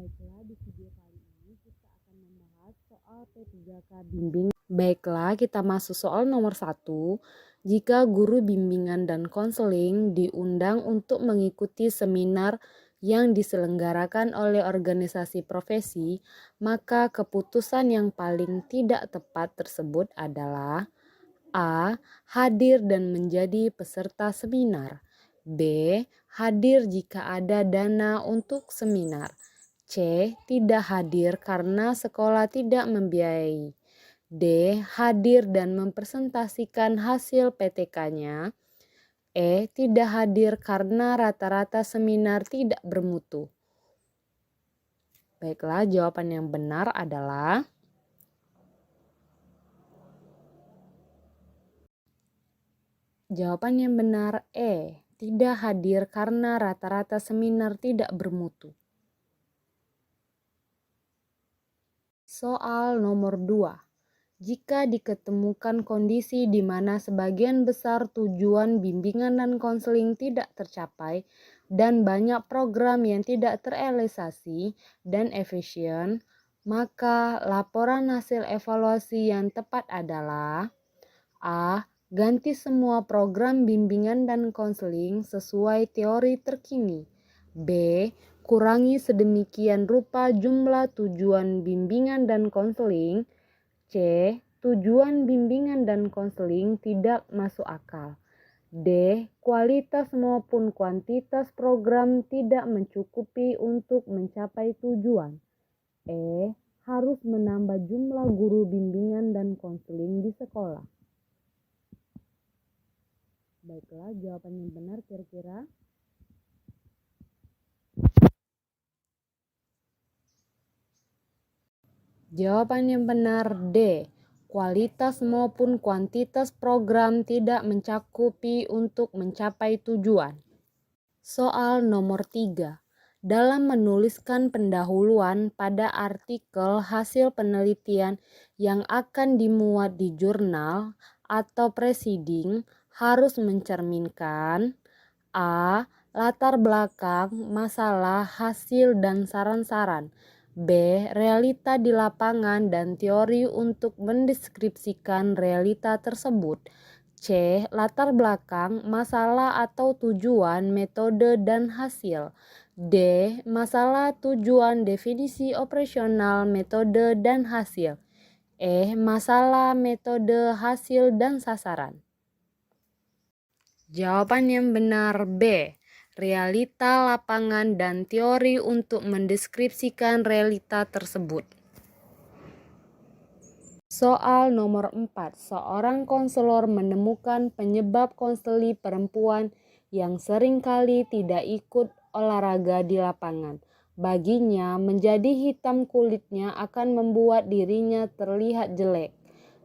Baiklah, di video kali ini kita akan membahas soal P3K bimbing. Baiklah, kita masuk soal nomor 1. Jika guru bimbingan dan konseling diundang untuk mengikuti seminar yang diselenggarakan oleh organisasi profesi, maka keputusan yang paling tidak tepat tersebut adalah A. Hadir dan menjadi peserta seminar. B. Hadir jika ada dana untuk seminar. C. Tidak hadir karena sekolah tidak membiayai. D. Hadir dan mempresentasikan hasil PTK-nya. E. Tidak hadir karena rata-rata seminar tidak bermutu. Baiklah, jawaban yang benar adalah jawaban yang benar E. Tidak hadir karena rata-rata seminar tidak bermutu. Soal nomor 2. Jika diketemukan kondisi di mana sebagian besar tujuan bimbingan dan konseling tidak tercapai dan banyak program yang tidak terrealisasi dan efisien, maka laporan hasil evaluasi yang tepat adalah A. Ganti semua program bimbingan dan konseling sesuai teori terkini. B. Kurangi sedemikian rupa jumlah tujuan bimbingan dan konseling. C. Tujuan bimbingan dan konseling tidak masuk akal. D. Kualitas maupun kuantitas program tidak mencukupi untuk mencapai tujuan. E. Harus menambah jumlah guru bimbingan dan konseling di sekolah. Baiklah, jawaban yang benar kira-kira? Jawaban yang benar D. Kualitas maupun kuantitas program tidak mencakupi untuk mencapai tujuan. Soal nomor 3. Dalam menuliskan pendahuluan pada artikel hasil penelitian yang akan dimuat di jurnal atau proceeding harus mencerminkan A. Latar belakang, masalah, hasil, dan saran-saran. B. Realita di lapangan dan teori untuk mendeskripsikan realita tersebut. C. Latar belakang, masalah atau tujuan, metode, dan hasil. D. Masalah, tujuan, definisi operasional, metode, dan hasil. E. Masalah, metode, hasil, dan sasaran. Jawaban yang benar B. Realita lapangan dan teori untuk mendeskripsikan realita tersebut. Soal nomor 4. Seorang konselor menemukan penyebab konseli perempuan yang seringkali tidak ikut olahraga di lapangan. Baginya, menjadi hitam kulitnya akan membuat dirinya terlihat jelek.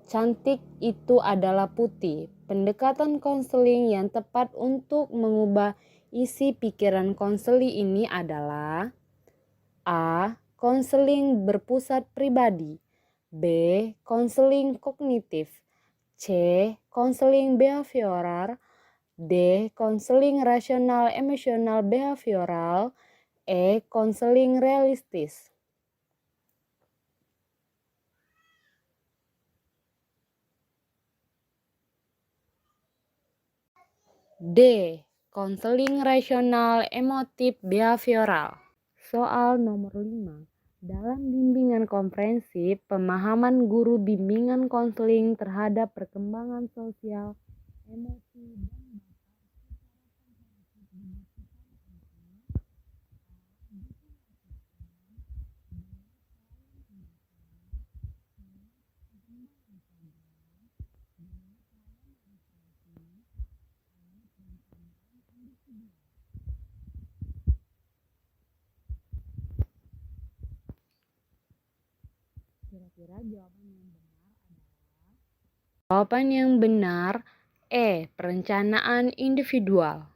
Cantik itu adalah putih. Pendekatan konseling yang tepat untuk mengubah isi pikiran konseli ini adalah A. Konseling berpusat pribadi. B. Konseling kognitif. C. Konseling behavioral. D. Konseling rasional emosional behavioral. E. Konseling realistis. D. Konseling rasional emotif behavioral. Soal nomor 5. Dalam bimbingan komprehensif, pemahaman guru bimbingan konseling terhadap perkembangan sosial, emosi, dan kira-kira jawaban yang benar adalah jawaban yang benar E. Perencanaan individual.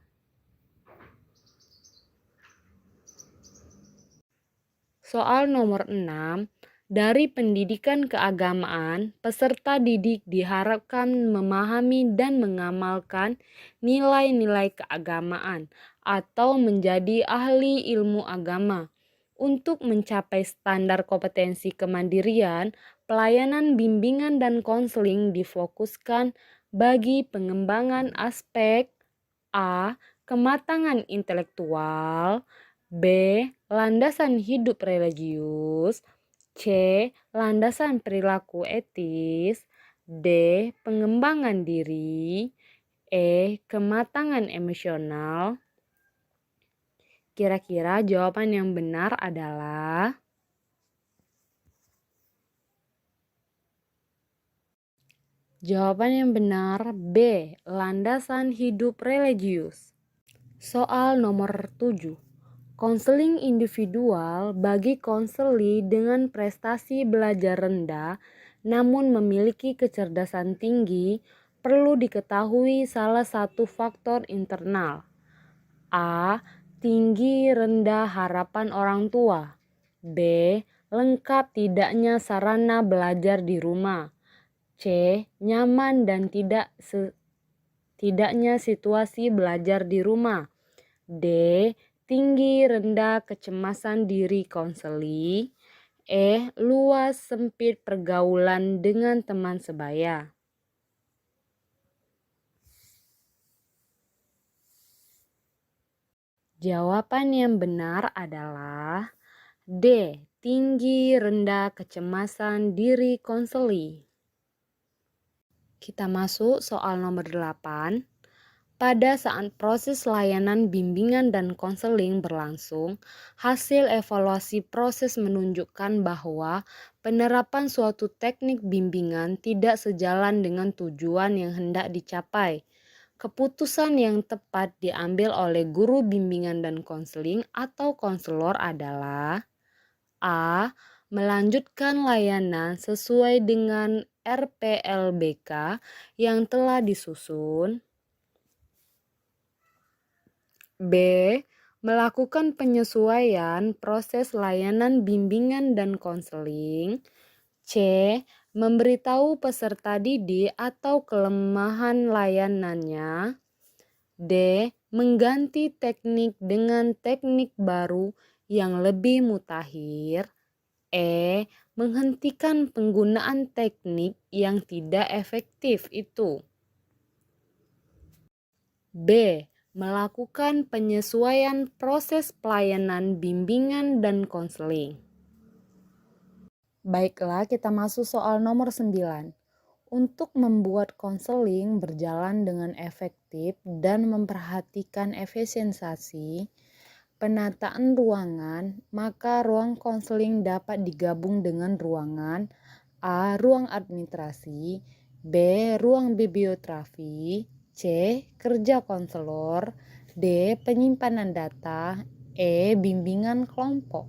Soal nomor 6. Dari pendidikan keagamaan, peserta didik diharapkan memahami dan mengamalkan nilai-nilai keagamaan atau menjadi ahli ilmu agama. Untuk mencapai standar kompetensi kemandirian, pelayanan bimbingan dan konseling difokuskan bagi pengembangan aspek A. Kematangan intelektual, B. Landasan hidup religius, C. Landasan perilaku etis, D. Pengembangan diri, E. Kematangan emosional. Kira-kira jawaban yang benar adalah jawaban yang benar B. Landasan hidup religius. Soal nomor 7. Konseling individual bagi konseli dengan prestasi belajar rendah namun memiliki kecerdasan tinggi perlu diketahui salah satu faktor internal. A. Tinggi rendah harapan orang tua. B. Lengkap tidaknya sarana belajar di rumah. C. Nyaman dan tidaknya situasi belajar di rumah. D. Tinggi rendah kecemasan diri konseli. E. Luas sempit pergaulan dengan teman sebaya. Jawaban yang benar adalah D. Tinggi rendah kecemasan diri konseli. Kita masuk soal nomor 8. Pada saat proses layanan bimbingan dan konseling berlangsung, hasil evaluasi proses menunjukkan bahwa penerapan suatu teknik bimbingan tidak sejalan dengan tujuan yang hendak dicapai. Keputusan yang tepat diambil oleh guru bimbingan dan konseling atau konselor adalah A. Melanjutkan layanan sesuai dengan RPLBK yang telah disusun. B. Melakukan penyesuaian proses layanan bimbingan dan konseling. C. Memberitahu peserta didik atau kelemahan layanannya. D. Mengganti teknik dengan teknik baru yang lebih mutakhir. E. Menghentikan penggunaan teknik yang tidak efektif itu. B. Melakukan penyesuaian proses pelayanan bimbingan dan konseling. Baiklah, kita masuk soal nomor 9. Untuk membuat konseling berjalan dengan efektif dan memperhatikan efisiensi penataan ruangan, maka ruang konseling dapat digabung dengan ruangan A. Ruang administrasi, B. Ruang bibliografi, C. Kerja konselor, D. Penyimpanan data, E. Bimbingan kelompok.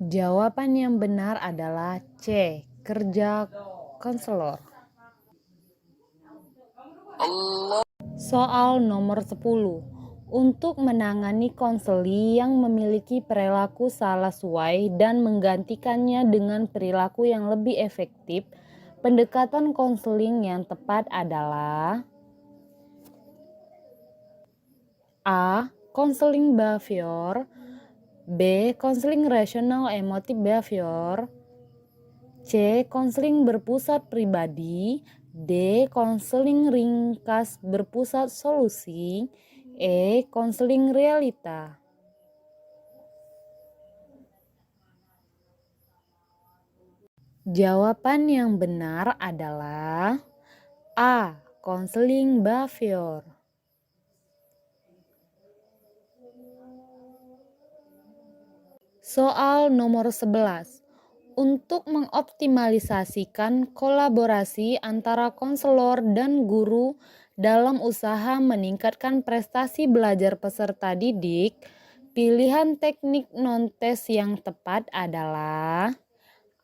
Jawaban yang benar adalah C. Kerja konselor. Soal nomor 10. Untuk menangani konseli yang memiliki perilaku salah suai dan menggantikannya dengan perilaku yang lebih efektif, pendekatan konseling yang tepat adalah A. Konseling behavior, B. Konseling rasional emotif behavior, C. Konseling berpusat pribadi, D. Konseling ringkas berpusat solusi, E. Konseling realita. Jawaban yang benar adalah A. Konseling behavior. Soal nomor 11. Untuk mengoptimalisasikan kolaborasi antara konselor dan guru dalam usaha meningkatkan prestasi belajar peserta didik, pilihan teknik non-tes yang tepat adalah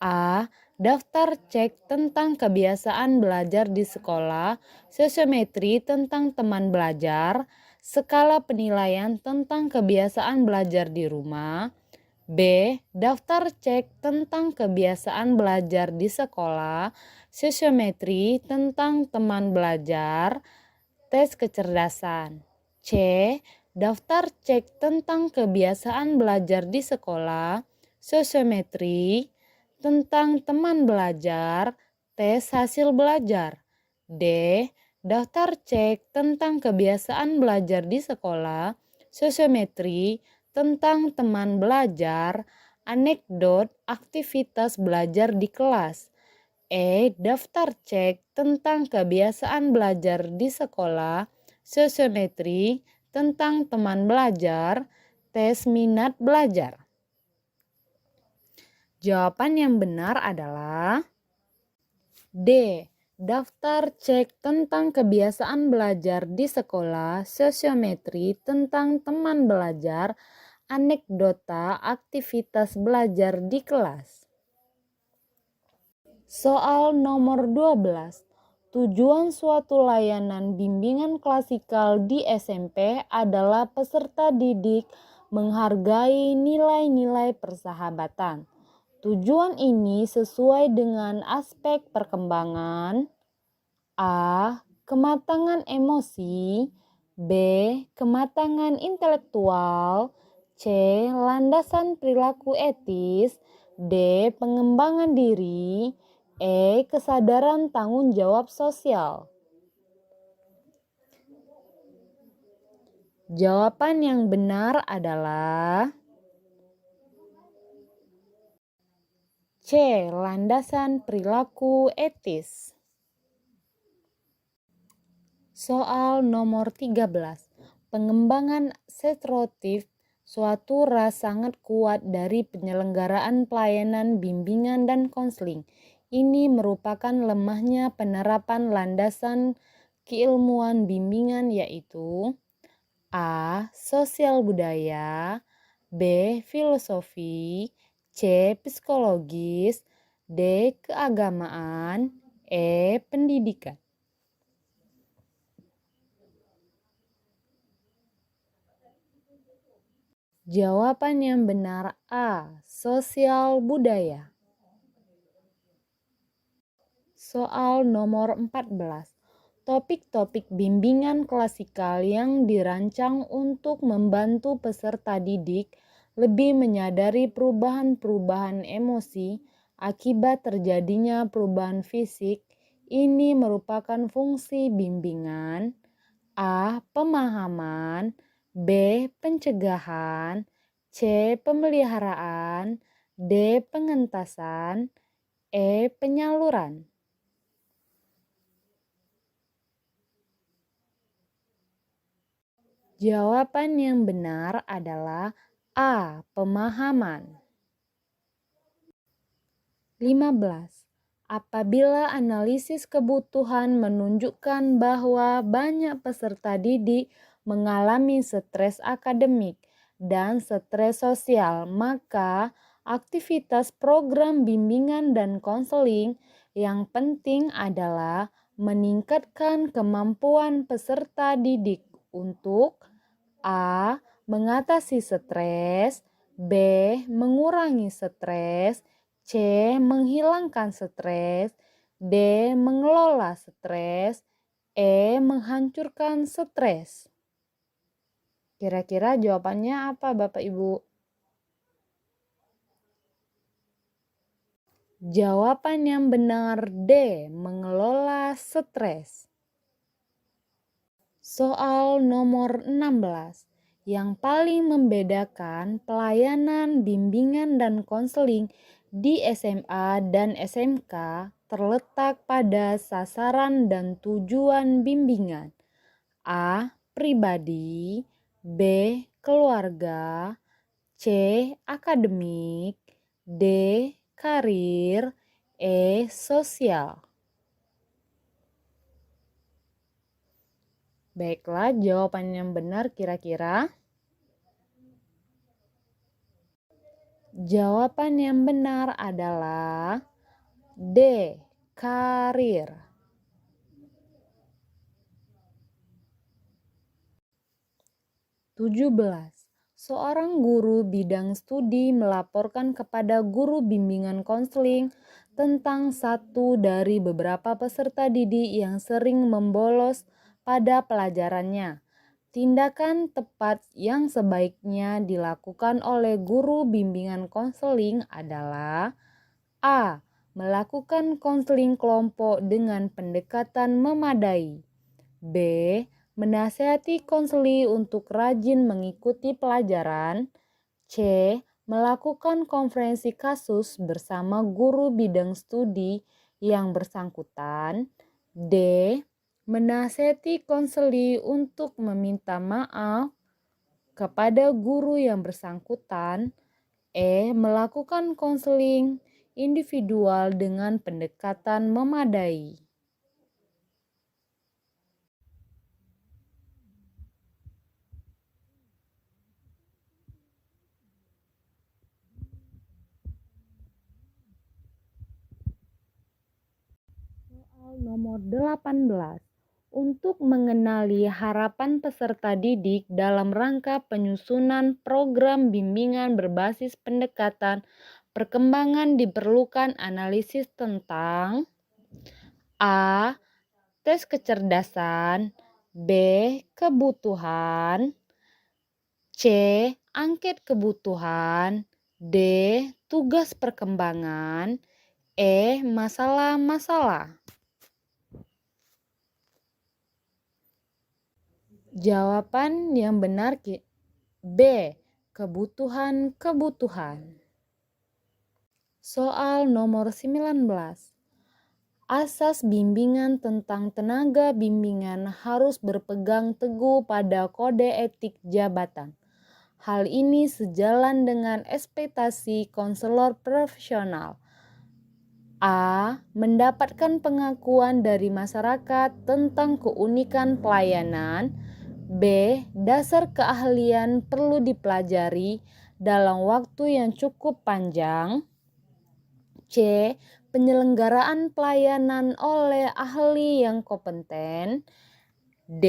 A. Daftar cek tentang kebiasaan belajar di sekolah, sosiometri tentang teman belajar, skala penilaian tentang kebiasaan belajar di rumah. B. Daftar cek tentang kebiasaan belajar di sekolah, sosiometri tentang teman belajar, tes kecerdasan. C. Daftar cek tentang kebiasaan belajar di sekolah, sosiometri, tentang teman belajar, tes hasil belajar. D. Daftar cek tentang kebiasaan belajar di sekolah, sosiometri, tentang teman belajar, anekdot aktivitas belajar di kelas. E. Daftar cek tentang kebiasaan belajar di sekolah, sosiometri, tentang teman belajar, tes minat belajar. Jawaban yang benar adalah D. Daftar cek tentang kebiasaan belajar di sekolah, sosiometri, tentang teman belajar, anekdota aktivitas belajar di kelas. Soal nomor 12. Tujuan suatu layanan bimbingan klasikal di SMP adalah peserta didik menghargai nilai-nilai persahabatan. Tujuan ini sesuai dengan aspek perkembangan A. Kematangan emosi, B. Kematangan intelektual, C. Landasan perilaku etis, D. Pengembangan diri, E. Kesadaran tanggung jawab sosial. Jawaban yang benar adalah C. Landasan perilaku etis. Soal nomor 13. Pengembangan stereotip suatu ras sangat kuat dari penyelenggaraan pelayanan bimbingan dan konseling. Ini merupakan lemahnya penerapan landasan keilmuan bimbingan yaitu A. Sosial budaya, B. Filosofi, C. Psikologis, D. Keagamaan, E. Pendidikan. Jawaban yang benar A. Sosial budaya. Soal nomor 14. Topik-topik bimbingan klasikal yang dirancang untuk membantu peserta didik lebih menyadari perubahan-perubahan emosi akibat terjadinya perubahan fisik. Ini merupakan fungsi bimbingan A. Pemahaman, B. Pencegahan, C. Pemeliharaan, D. Pengentasan, E. Penyaluran. Jawaban yang benar adalah A. Pemahaman. 15. Apabila analisis kebutuhan menunjukkan bahwa banyak peserta didik mengalami stres akademik dan stres sosial, maka aktivitas program bimbingan dan konseling yang penting adalah meningkatkan kemampuan peserta didik untuk A. Mengatasi stres, B. Mengurangi stres, C. Menghilangkan stres, D. Mengelola stres, E. Menghancurkan stres. Kira-kira jawabannya apa Bapak Ibu? Jawaban yang benar D. Mengelola stres. Soal nomor 16. Yang paling membedakan pelayanan bimbingan dan konseling di SMA dan SMK terletak pada sasaran dan tujuan bimbingan. A. Pribadi, B. Keluarga, C. Akademik, D. Karir, E. Sosial. Baiklah, jawaban yang benar kira-kira. Jawaban yang benar adalah D. Karir. 17. Seorang guru bidang studi melaporkan kepada guru bimbingan konseling tentang satu dari beberapa peserta didik yang sering membolos pada pelajarannya. Tindakan tepat yang sebaiknya dilakukan oleh guru bimbingan konseling adalah A. Melakukan konseling kelompok dengan pendekatan memadai. B. Menasihati konseli untuk rajin mengikuti pelajaran. C. Melakukan konferensi kasus bersama guru bidang studi yang bersangkutan. D. Menasihati konseli untuk meminta maaf kepada guru yang bersangkutan. E. Melakukan konseling individual dengan pendekatan memadai. Soal nomor 18. Untuk mengenali harapan peserta didik dalam rangka penyusunan program bimbingan berbasis pendekatan perkembangan diperlukan analisis tentang A. Tes kecerdasan. B. Kebutuhan. C. Angket kebutuhan. D. Tugas perkembangan. E. Masalah-masalah. Jawaban yang benar B. Kebutuhan-kebutuhan. Soal nomor 19. Asas bimbingan tentang tenaga bimbingan harus berpegang teguh pada kode etik jabatan. Hal ini sejalan dengan ekspektasi konselor profesional. A. Mendapatkan pengakuan dari masyarakat tentang keunikan pelayanan. B. Dasar keahlian perlu dipelajari dalam waktu yang cukup panjang. C. Penyelenggaraan pelayanan oleh ahli yang kompeten. D.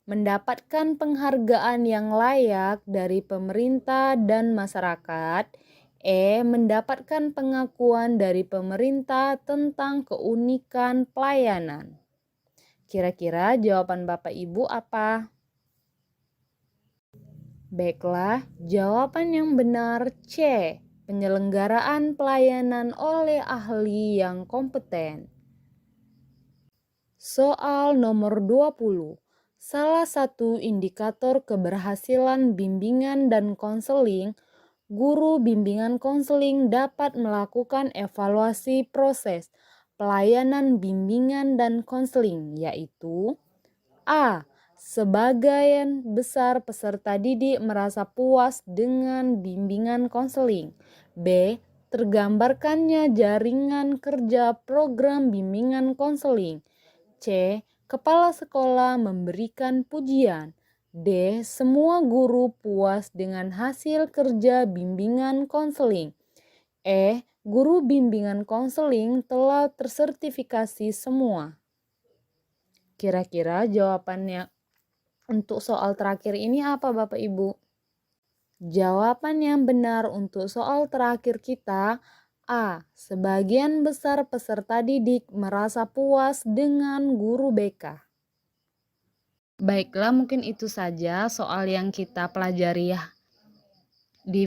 Mendapatkan penghargaan yang layak dari pemerintah dan masyarakat. E. Mendapatkan pengakuan dari pemerintah tentang keunikan pelayanan. Kira-kira jawaban Bapak Ibu apa? Baiklah, jawaban yang benar C. Penyelenggaraan pelayanan oleh ahli yang kompeten. Soal nomor 20. Salah satu indikator keberhasilan bimbingan dan konseling, guru bimbingan konseling dapat melakukan evaluasi proses pelayanan bimbingan dan konseling, yaitu A. Sebagian besar peserta didik merasa puas dengan bimbingan konseling. B. Tergambarkannya jaringan kerja program bimbingan konseling. C. Kepala sekolah memberikan pujian. D. Semua guru puas dengan hasil kerja bimbingan konseling. E. Guru bimbingan konseling telah tersertifikasi semua. Kira-kira jawabannya untuk soal terakhir ini apa Bapak Ibu? Jawaban yang benar untuk soal terakhir kita A. Sebagian besar peserta didik merasa puas dengan guru BK. Baiklah, mungkin itu saja soal yang kita pelajari ya di